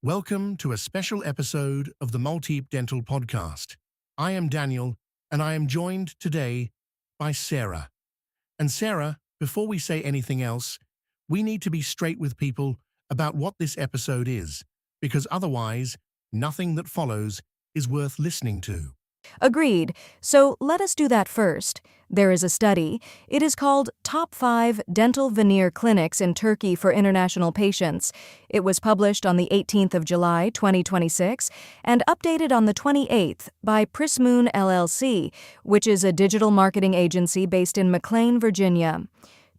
Welcome to a special episode of the Maltepe Dental Podcast. I am Daniel, and I am joined today by Sarah. And Sarah, before we say anything else, we need to be straight with people about what this episode is, because otherwise, nothing that follows is worth listening to. Agreed. So let us do that first. There is a study. It is called Top 5 Dental Veneer Clinics in Turkey for International Patients. It was published on the 18th of July, 2026, and updated on the 28th by Prismoon LLC, which is a digital marketing agency based in McLean, Virginia.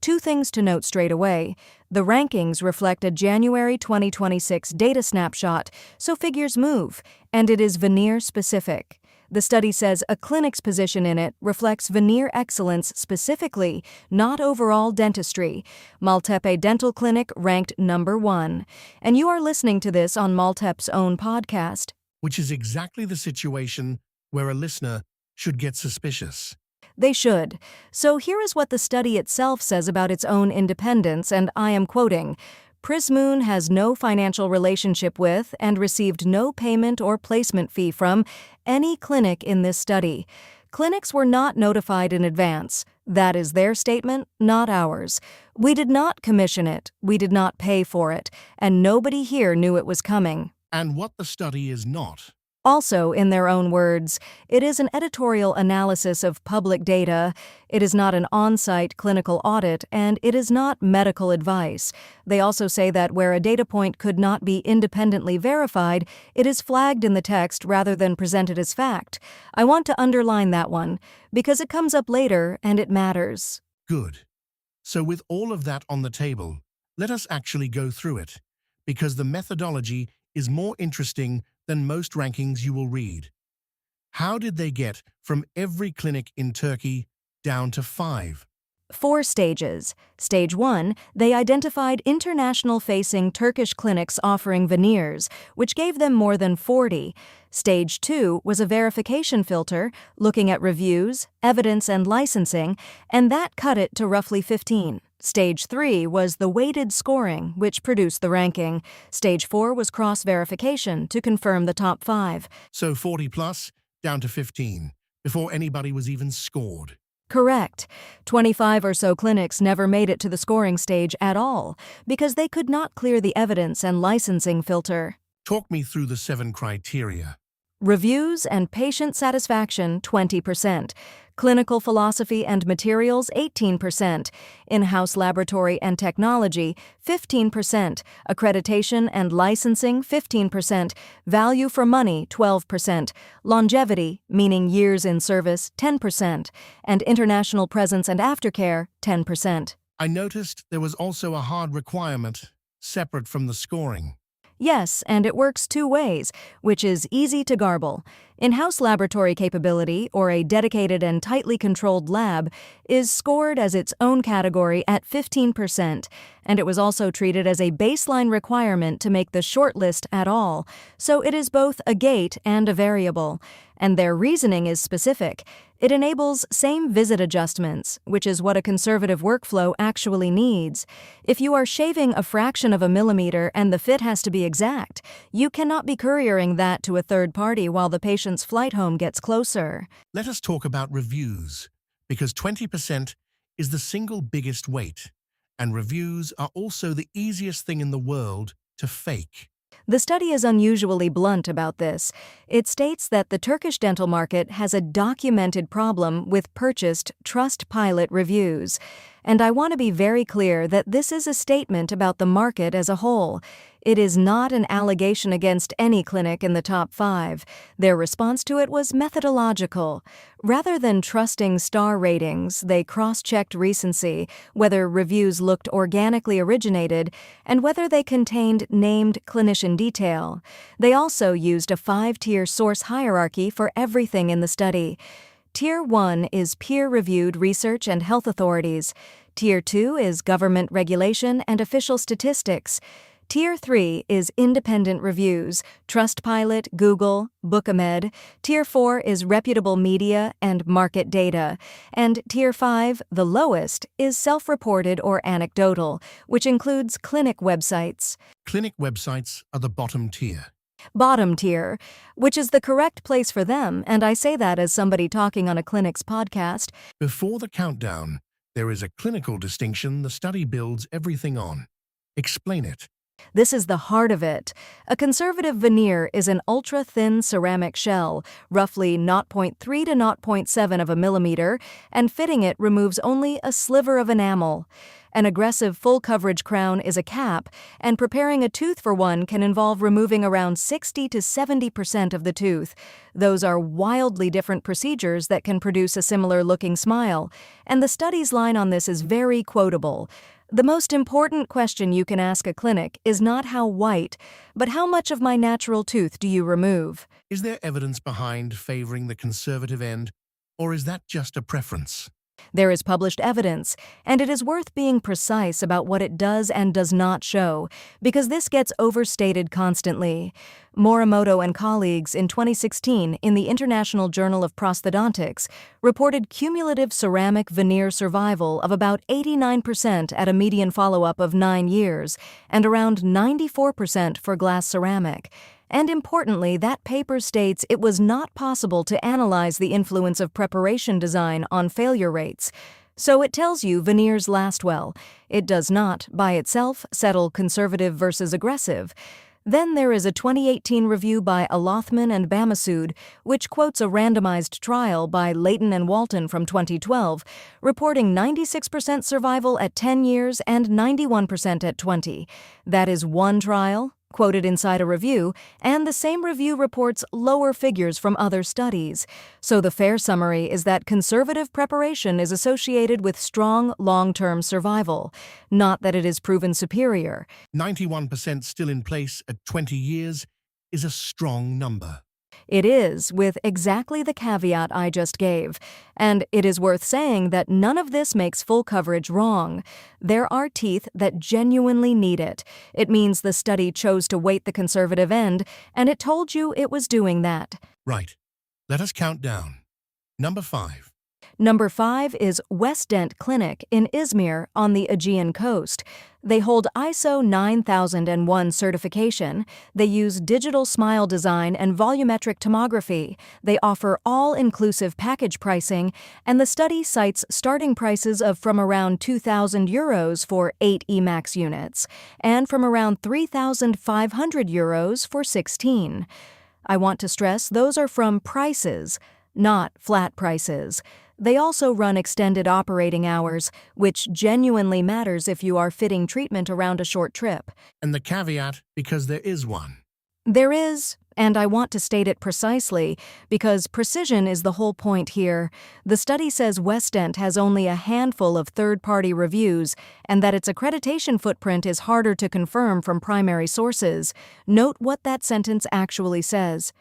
Two things to note straight away. The rankings reflect a January 2026 data snapshot, so figures move, and it is veneer-specific. The study says a clinic's position in it reflects veneer excellence specifically, not overall dentistry. Maltepe Dental Clinic ranked number 1. And you are listening to this on Maltepe's own podcast. Which is exactly the situation where a listener should get suspicious. They should. So here is what the study itself says about its own independence, and I am quoting, Prismoon has no financial relationship with and received no payment or placement fee from any clinic in this study. Clinics were not notified in advance. That is their statement, not ours. We did not commission it, we did not pay for it, and nobody here knew it was coming. And what the study is not. Also, in their own words, it is an editorial analysis of public data, it is not an on-site clinical audit, and it is not medical advice. They also say that where a data point could not be independently verified, it is flagged in the text rather than presented as fact. I want to underline that one, because it comes up later and it matters. Good. So with all of that on the table, let us actually go through it, because the methodology is more interesting than most rankings you will read. How did they get from every clinic in Turkey down to 5? 4 stages. Stage 1, they identified international-facing Turkish clinics offering veneers, which gave them more than 40. Stage 2 was a verification filter, looking at reviews, evidence, and licensing, and that cut it to roughly 15. Stage 3 was the weighted scoring, which produced the ranking. Stage 4 was cross-verification to confirm the top 5. So 40 plus, down to 15, before anybody was even scored. Correct. 25 or so clinics never made it to the scoring stage at all, because they could not clear the evidence and licensing filter. Talk me through the 7 criteria. Reviews and patient satisfaction, 20%. Clinical philosophy and materials, 18%. In-house laboratory and technology, 15%. Accreditation and licensing, 15%. Value for money, 12%. Longevity, meaning years in service, 10%. And international presence and aftercare, 10%. I noticed there was also a hard requirement, separate from the scoring. Yes, and it works 2 ways, which is easy to garble. In-house laboratory capability, or a dedicated and tightly controlled lab, is scored as its own category at 15%, and it was also treated as a baseline requirement to make the shortlist at all, so it is both a gate and a variable. And their reasoning is specific. It enables same visit adjustments, which is what a conservative workflow actually needs. If you are shaving a fraction of a millimeter and the fit has to be exact, you cannot be couriering that to a third party while the patient's flight home gets closer. Let us talk about reviews, because 20% is the single biggest weight, and reviews are also the easiest thing in the world to fake. The study is unusually blunt about this. It states that the Turkish dental market has a documented problem with purchased Trustpilot reviews. And I want to be very clear that this is a statement about the market as a whole. It is not an allegation against any clinic in the top 5. Their response to it was methodological. Rather than trusting star ratings, they cross-checked recency, whether reviews looked organically originated, and whether they contained named clinician detail. They also used a 5-tier source hierarchy for everything in the study. Tier 1 is peer-reviewed research and health authorities. Tier 2 is government regulation and official statistics. Tier 3 is independent reviews, Trustpilot, Google, Bookamed. Tier 4 is reputable media and market data. And Tier 5, the lowest, is self-reported or anecdotal, which includes clinic websites. Clinic websites are the bottom tier. Bottom tier, which is the correct place for them, and I say that as somebody talking on a clinic's podcast. Before the countdown, there is a clinical distinction the study builds everything on. Explain it. This is the heart of it. A conservative veneer is an ultra-thin ceramic shell, roughly 0.3 to 0.7 of a millimeter, and fitting it removes only a sliver of enamel. An aggressive full-coverage crown is a cap, and preparing a tooth for one can involve removing around 60 to 70% of the tooth. Those are wildly different procedures that can produce a similar-looking smile, and the study's line on this is very quotable. The most important question you can ask a clinic is not how white, but how much of my natural tooth do you remove? Is there evidence behind favoring the conservative end, or is that just a preference? There is published evidence, and it is worth being precise about what it does and does not show, because this gets overstated constantly. Morimoto and colleagues in 2016 in the International Journal of Prosthodontics reported cumulative ceramic veneer survival of about 89% at a median follow-up of 9 years, and around 94% for glass ceramic. And importantly, that paper states it was not possible to analyze the influence of preparation design on failure rates. So it tells you veneers last well. It does not, by itself, settle conservative versus aggressive. Then there is a 2018 review by Alothman and Bamasood, which quotes a randomized trial by Layton and Walton from 2012, reporting 96% survival at 10 years and 91% at 20. That is one trial, quoted inside a review, and the same review reports lower figures from other studies. So the fair summary is that conservative preparation is associated with strong long-term survival, not that it is proven superior. 91% still in place at 20 years is a strong number. It is, with exactly the caveat I just gave. And it is worth saying that none of this makes full coverage wrong. There are teeth that genuinely need it. It means the study chose to weight the conservative end, and it told you it was doing that. Right. Let us count down. Number 5. Number 5 is West Dent Clinic in Izmir on the Aegean coast. They hold ISO 9001 certification. They use digital smile design and volumetric tomography. They offer all-inclusive package pricing, and the study cites starting prices of from around €2,000 for 8 EMAX units, and from around €3,500 for 16. I want to stress those are from prices, not flat prices. They also run extended operating hours, which genuinely matters if you are fitting treatment around a short trip. And the caveat, because there is one. There is, and I want to state it precisely, because precision is the whole point here. The study says West Dent has only a handful of third-party reviews, and that its accreditation footprint is harder to confirm from primary sources. Note what that sentence actually says.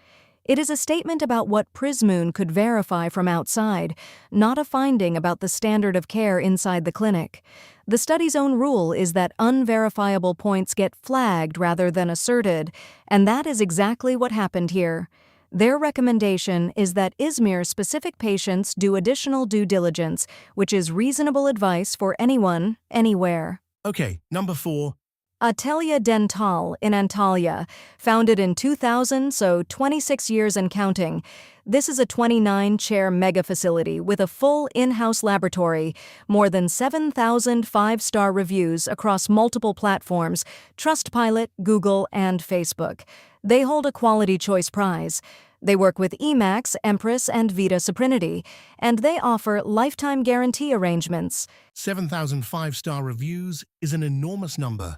It is a statement about what Prismoon could verify from outside, not a finding about the standard of care inside the clinic. The study's own rule is that unverifiable points get flagged rather than asserted, and that is exactly what happened here. Their recommendation is that Izmir-specific patients do additional due diligence, which is reasonable advice for anyone, anywhere. Okay, number 4. Atelier Dental in Antalya, founded in 2000, so 26 years and counting. This is a 29-chair mega facility with a full in-house laboratory, more than 7,000 five-star reviews across multiple platforms, Trustpilot, Google, and Facebook. They hold a Quality Choice Prize. They work with EMAX, Empress, and Vita Suprinity, and they offer lifetime guarantee arrangements. 7,000 five-star reviews is an enormous number.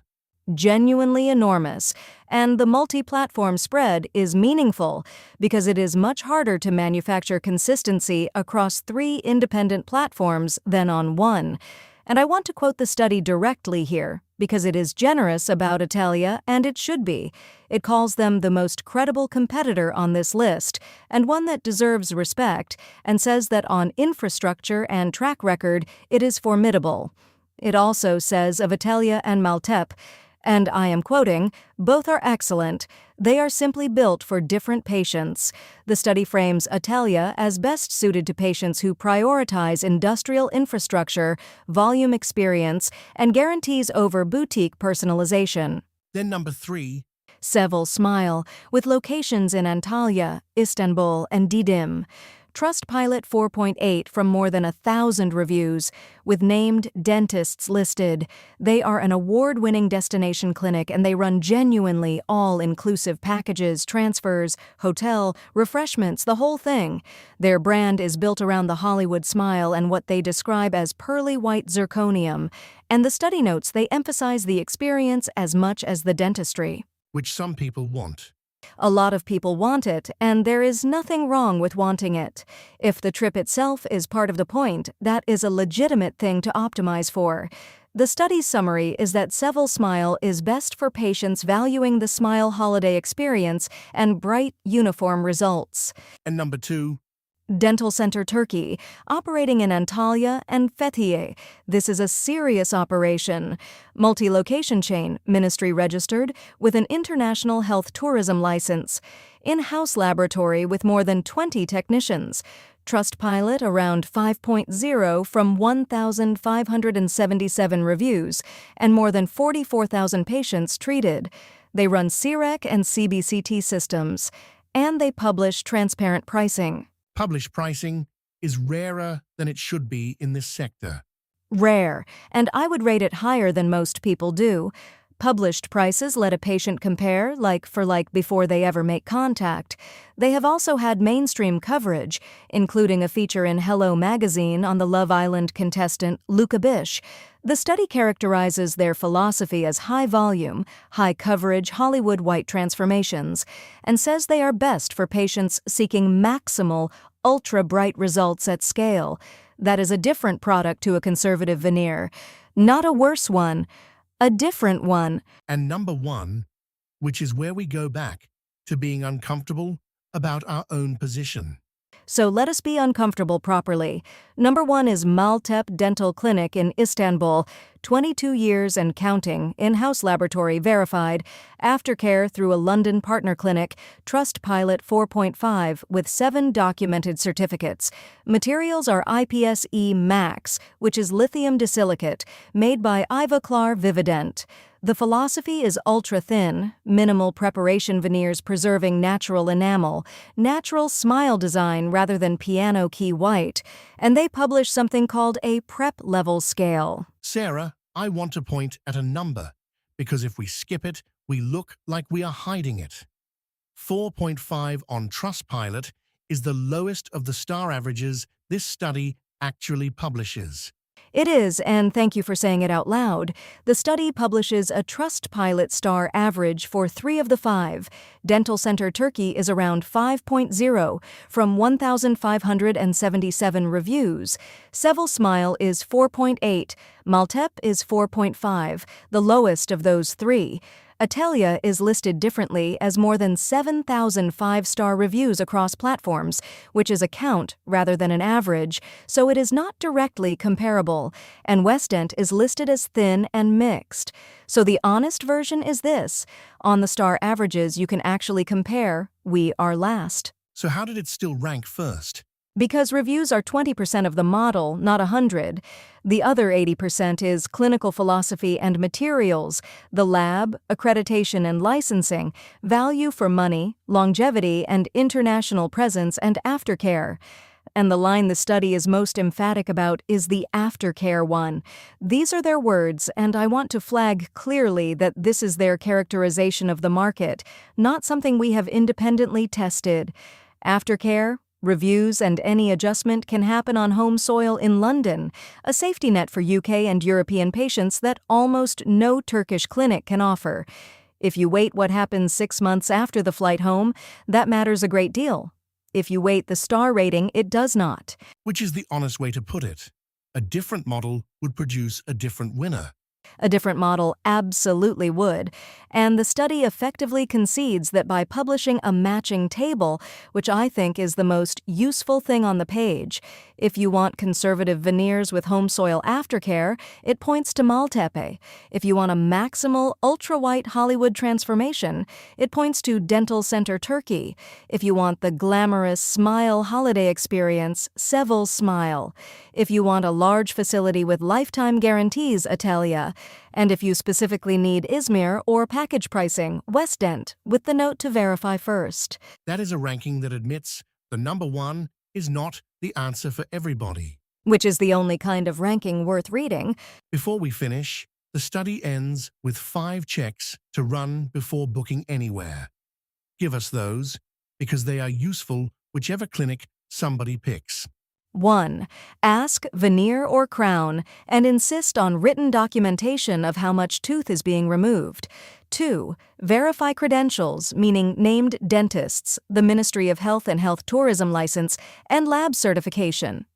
Genuinely enormous, and the multi-platform spread is meaningful because it is much harder to manufacture consistency across 3 independent platforms than on one. And I want to quote the study directly here because it is generous about Atelier, and it should be. It calls them the most credible competitor on this list, and one that deserves respect, and says that on infrastructure and track record, it is formidable. It also says of Atelier and Maltepe, And I am quoting, "Both are excellent. They are simply built for different patients." The study frames Atelia as best suited to patients who prioritize industrial infrastructure, volume experience, and guarantees over boutique personalization. Then number 3, Sevel Smile, with locations in Antalya, Istanbul, and Didim. Trustpilot 4.8 from more than 1,000 reviews, with named dentists listed. They are an award-winning destination clinic and they run genuinely all-inclusive packages, transfers, hotel, refreshments, the whole thing. Their brand is built around the Hollywood smile and what they describe as pearly white zirconium. And the study notes they emphasize the experience as much as the dentistry. which some people want. A lot of people want it, and there is nothing wrong with wanting it. If the trip itself is part of the point, that is a legitimate thing to optimize for. The study's summary is that Sevel Smile is best for patients valuing the smile holiday experience and bright, uniform results. And number 2, Dental Center Turkey, operating in Antalya and Fethiye. This is a serious operation. Multi-location chain, ministry registered, with an international health tourism license. In-house laboratory with more than 20 technicians. Trustpilot around 5.0 from 1,577 reviews, and more than 44,000 patients treated. They run CREC and CBCT systems, and they publish transparent pricing. published pricing is rarer than it should be in this sector. Rare, and I would rate it higher than most people do. Published prices let a patient compare like for like before they ever make contact. They have also had mainstream coverage, including a feature in Hello magazine on the Love Island contestant Luca Bish. The study characterizes their philosophy as high volume, high coverage Hollywood white transformations, and says they are best for patients seeking maximal, ultra-bright results at scale. That is a different product to a conservative veneer. Not a worse one. A different one. And number 1, which is where we go back to being uncomfortable about our own position. So let us be uncomfortable properly. Number 1 is Maltepe Dental Clinic in Istanbul, 22 years and counting, in-house laboratory verified, aftercare through a London partner clinic, Trustpilot 4.5 with 7 documented certificates. Materials are IPSE Max, which is lithium disilicate, made by Ivoclar Vivident. The philosophy is ultra-thin, minimal preparation veneers preserving natural enamel, natural smile design rather than piano key white, and they publish something called a prep level scale. Sarah, I want to point at a number, because if we skip it, we look like we are hiding it. 4.5 on Trustpilot is the lowest of the star averages this study actually publishes. It is, and thank you for saying it out loud. The study publishes a Trustpilot star average for 3 of the 5. Dental Center Turkey is around 5.0 from 1,577 reviews. Sevel Smile is 4.8. Maltepe is 4.5, the lowest of those 3. Atelia is listed differently as more than 7,000 5-star reviews across platforms, which is a count rather than an average, so it is not directly comparable, and Westdent is listed as thin and mixed. So the honest version is this: on the star averages you can actually compare, we are last. So how did it still rank first? Because reviews are 20% of the model, not 100. The other 80% is clinical philosophy and materials, the lab, accreditation and licensing, value for money, longevity and international presence and aftercare. And the line the study is most emphatic about is the aftercare one. These are their words, and I want to flag clearly that this is their characterization of the market, not something we have independently tested. Aftercare, reviews and any adjustment can happen on home soil in London, a safety net for UK and European patients that almost no Turkish clinic can offer. If you wait what happens 6 months after the flight home, that matters a great deal. If you wait the star rating, it does not. Which is the honest way to put it. A different model would produce a different winner. A different model absolutely would. And the study effectively concedes that by publishing a matching table, which I think is the most useful thing on the page, if you want conservative veneers with home soil aftercare, it points to Maltepe. If you want a maximal, ultra-white Hollywood transformation, it points to Dental Center Turkey. If you want the glamorous smile holiday experience, Seville Smile. If you want a large facility with lifetime guarantees, Italia. And if you specifically need Izmir or package pricing, West Dent, with the note to verify first. That is a ranking that admits the number one is not the answer for everybody. Which is the only kind of ranking worth reading. Before we finish, the study ends with 5 checks to run before booking anywhere. Give us those, because they are useful whichever clinic somebody picks. 1. Ask veneer or crown and insist on written documentation of how much tooth is being removed. 2. Verify credentials, meaning named dentists, the Ministry of Health and Health Tourism license, and lab certification.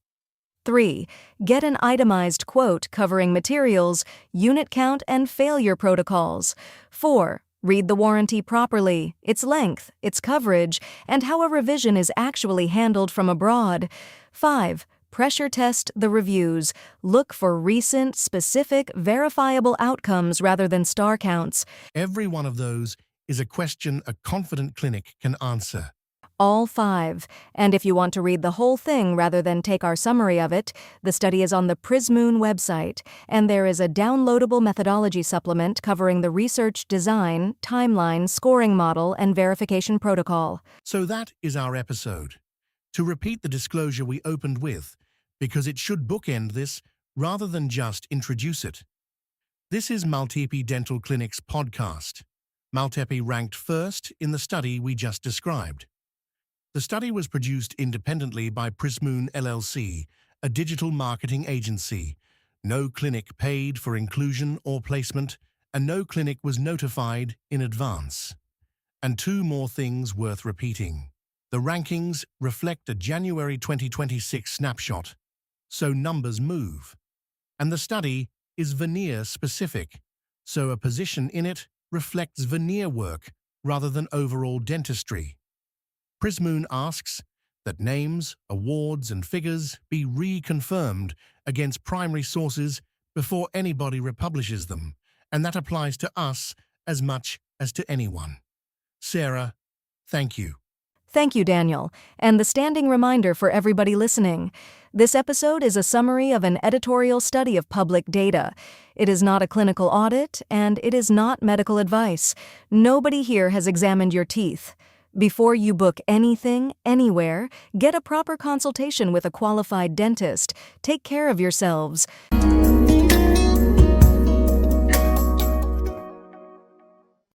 3. Get an itemized quote covering materials, unit count, and failure protocols. 4. Read the warranty properly, its length, its coverage, and how a revision is actually handled from abroad. 5. Pressure test the reviews. Look for recent, specific, verifiable outcomes rather than star counts. Every one of those is a question a confident clinic can answer. All 5. And if you want to read the whole thing rather than take our summary of it, the study is on the Prismoon website, and there is a downloadable methodology supplement covering the research design, timeline, scoring model, and verification protocol. So that is our episode. To repeat the disclosure we opened with, because it should bookend this rather than just introduce it. This is Maltepe Dental Clinic's podcast. Maltepe ranked first in the study we just described. The study was produced independently by Prismoon LLC, a digital marketing agency. No clinic paid for inclusion or placement, and no clinic was notified in advance. And 2 more things worth repeating. The rankings reflect a January 2026 snapshot, so numbers move. And the study is veneer-specific, so a position in it reflects veneer work rather than overall dentistry. Prismoon asks that names, awards, and figures be reconfirmed against primary sources before anybody republishes them, and that applies to us as much as to anyone. Sarah, thank you. Thank you, Daniel. And the standing reminder for everybody listening. This episode is a summary of an editorial study of public data. It is not a clinical audit, and it is not medical advice. Nobody here has examined your teeth. Before you book anything, anywhere, get a proper consultation with a qualified dentist. Take care of yourselves.